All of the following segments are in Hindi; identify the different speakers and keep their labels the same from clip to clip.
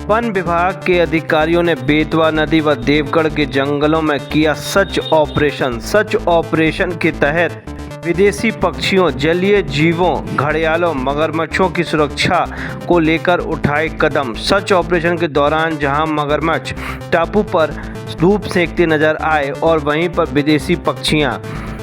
Speaker 1: वन विभाग के अधिकारियों ने बेतवा नदी व देवगढ़ के जंगलों में किया सर्च ऑपरेशन के तहत विदेशी पक्षियों, जलीय जीवों, घड़ियालों, मगरमच्छों की सुरक्षा को लेकर उठाए कदम। सर्च ऑपरेशन के दौरान जहां मगरमच्छ टापू पर धूप सेकते नजर आए और वहीं पर विदेशी पक्षियां।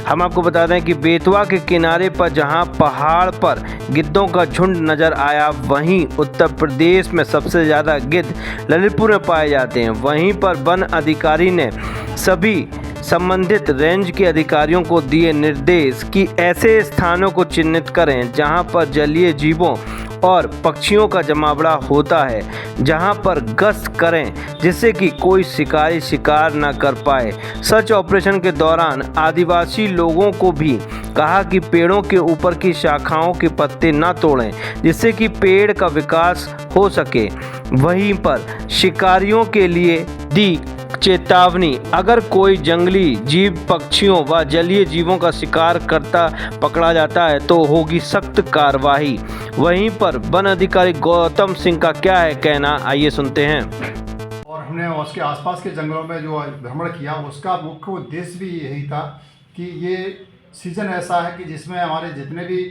Speaker 1: हम आपको बता दें कि बेतवा के किनारे पर जहां पहाड़ पर गिद्धों का झुंड नजर आया, वहीं उत्तर प्रदेश में सबसे ज़्यादा गिद्ध ललितपुर में पाए जाते हैं। वहीं पर वन अधिकारी ने सभी संबंधित रेंज के अधिकारियों को दिए निर्देश कि ऐसे स्थानों को चिन्हित करें जहां पर जलीय जीवों और पक्षियों का जमावड़ा होता है, जहां पर गश्त करें जिससे कि कोई शिकारी शिकार न कर पाए। सर्च ऑपरेशन के दौरान आदिवासी लोगों को भी कहा कि पेड़ों के ऊपर की शाखाओं के पत्ते न तोड़ें जिससे कि पेड़ का विकास हो सके। वहीं पर शिकारियों के लिए दी चेतावनी, अगर कोई जंगली जीव, पक्षियों व जलीय जीवों का शिकार करता पकड़ा जाता है तो होगी सख्त कार्रवाई। वहीं पर वन अधिकारी गौतम सिंह का क्या है कहना, आइए सुनते हैं।
Speaker 2: और हमने उसके आसपास के जंगलों में जो भ्रमण किया, उसका मुख्य उद्देश्य भी यही था कि ये सीज़न ऐसा है कि जिसमें हमारे जितने भी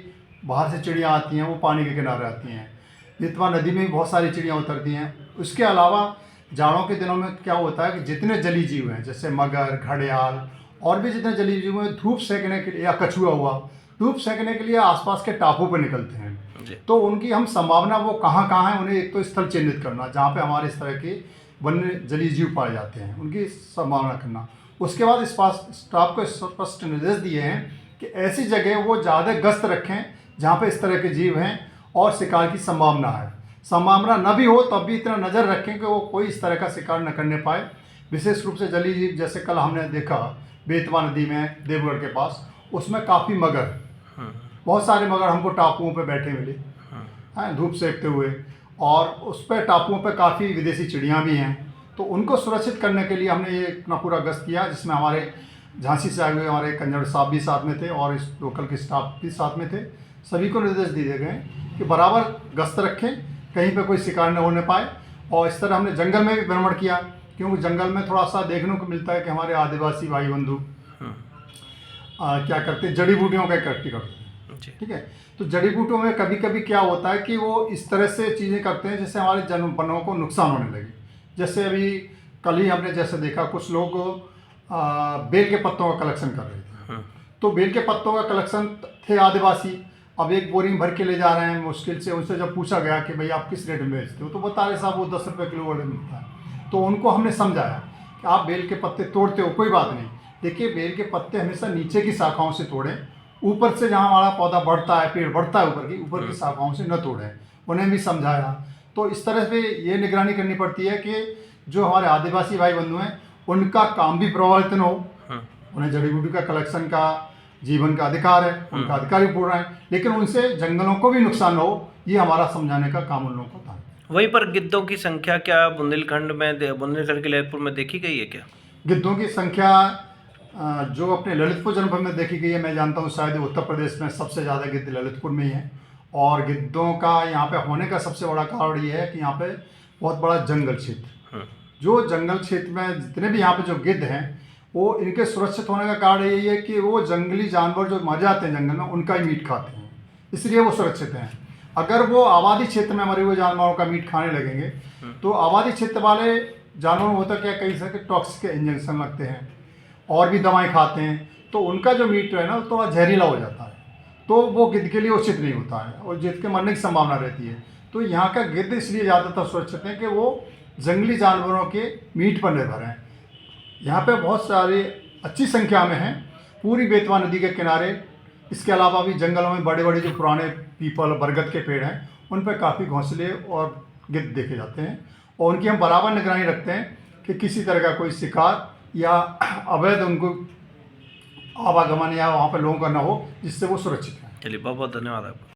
Speaker 2: बाहर से चिड़ियाँ आती हैं वो पानी के किनारे आती हैं। बेतवा नदी में भी बहुत सारी चिड़ियाँ उतरती हैं। उसके अलावा जाड़ों के दिनों में क्या होता है कि जितने जलीय जीव हैं, जैसे मगर, घड़ियाल और भी जितने जलीय जीव हैं, धूप सेकने के लिए, या कछुआ हुआ, धूप सेकने के लिए आसपास के टापू पर निकलते हैं। तो उनकी हम संभावना वो कहाँ कहाँ है, उन्हें एक तो स्थल चिन्हित करना जहाँ पे हमारे इस तरह के वन्य जलीय जीव पाए जाते हैं, उनकी संभावना करना। उसके बाद स्टाफ को स्पष्ट निर्देश दिए हैं कि ऐसी जगह वो ज़्यादा गश्त रखें जहाँ पे इस तरह के जीव हैं और शिकार की संभावना है। संभावना न भी हो तब भी इतना नज़र रखें कि वो कोई इस तरह का शिकार न करने पाए। विशेष रूप से जलीय जीव, जैसे कल हमने देखा बेतवा नदी में देवगढ़ के पास, उसमें काफ़ी मगर, बहुत सारे मगर हमको टापुओं पे बैठे मिले हैं धूप सेकते हुए, और उस पर टापुओं पे काफ़ी विदेशी चिड़ियाँ भी हैं। तो उनको सुरक्षित करने के लिए हमने ये अपना पूरा गश्त किया, जिसमें हमारे झांसी से आए हुए हमारे कंजड़ साहब भी साथ में थे और इस लोकल के स्टाफ भी साथ में थे। सभी को निर्देश दिए गए कि बराबर गश्त रखें, कहीं पे कोई शिकार न होने पाए। और इस तरह हमने जंगल में भी भ्रमण किया, क्योंकि जंगल में थोड़ा सा देखने को मिलता है कि हमारे आदिवासी भाई बंधु क्या करते हैं, जड़ी बूटियों का इकट्ठी करते हैं। ठीक है, तो जड़ी बूटियों में कभी कभी क्या होता है कि वो इस तरह से चीज़ें करते हैं जिससे हमारे वनों को नुकसान होने लगे। जैसे अभी कल ही हमने जैसे देखा, कुछ लोग बेल के पत्तों का कलेक्शन कर रहे थे। तो बेल के पत्तों का कलेक्शन थे आदिवासी, अब एक बोरिंग भर के ले जा रहे हैं मुश्किल से। उनसे जब पूछा गया कि भाई आप किस रेट में बेचते हो, तो बता रहे साहब वो 10 रुपये किलो वाले मिलता है। तो उनको हमने समझाया कि आप बेल के पत्ते तोड़ते हो, कोई बात नहीं, देखिए बेल के पत्ते हमेशा नीचे की शाखाओं से तोड़ें, ऊपर से जहाँ हमारा पौधा बढ़ता है, पेड़ बढ़ता है ऊपर की शाखाओं से न तोड़ें। उन्हें भी समझाया। तो इस तरह से ये निगरानी करनी पड़ती है कि जो हमारे आदिवासी भाई बंधु हैं उनका काम भी प्रभावित न हो। उन्हें जड़ी बूटी का कलेक्शन का जीवन का अधिकार है, उनका अधिकार भी पूर्ण है, लेकिन उनसे जंगलों को भी नुकसान हो, ये हमारा समझाने का काम उन लोगों को था।
Speaker 1: वहीं पर गिद्धों की संख्या क्या बुंदेलखंड के ललितपुर में देखी गई है क्या?
Speaker 2: गिद्धों की संख्या जो अपने ललितपुर जनपद में देखी गई है, मैं जानता हूँ शायद उत्तर प्रदेश में सबसे ज़्यादा गिद्ध ललितपुर में ही है। और गिद्धों का यहाँ पे होने का सबसे बड़ा कारण ये है कि यहाँ पे बहुत बड़ा जंगल क्षेत्र, जो जंगल क्षेत्र में जितने भी यहाँ पे जो गिद्ध हैं, वो इनके सुरक्षित होने का कारण यही है कि वो जंगली जानवर जो मर जाते हैं जंगल में, उनका ही मीट खाते हैं, इसलिए वो सुरक्षित हैं। अगर वो आबादी क्षेत्र में मरे हुए जानवरों का मीट खाने लगेंगे तो आबादी क्षेत्र वाले जानवरों होता क्या, कई सारे टॉक्सिक इंजेक्शन लगते हैं और भी दवाएं खाते हैं, तो उनका जो मीट है ना तो वह जहरीला हो जाता है, तो वो गिद्ध के लिए उचित नहीं होता है और गिद्ध के मरने की संभावना रहती है। तो यहाँ का गिद्ध इसलिए ज़्यादातर सुरक्षित है कि वो जंगली जानवरों के मीट पर निर्भर हैं। यहाँ पे बहुत सारी अच्छी संख्या में हैं पूरी बेतवा नदी के किनारे। इसके अलावा भी जंगलों में बड़े बड़े जो पुराने पीपल, बरगद के पेड़ हैं, उन पर काफ़ी घोंसले और गिद्ध देखे जाते हैं, और उनकी हम बराबर निगरानी रखते हैं कि किसी तरह का कोई शिकार या अवैध उनको आवागमन या वहाँ पर लोगों का न हो, जिससे वो सुरक्षित हैं।
Speaker 1: चलिए, बहुत बहुत धन्यवाद आपका।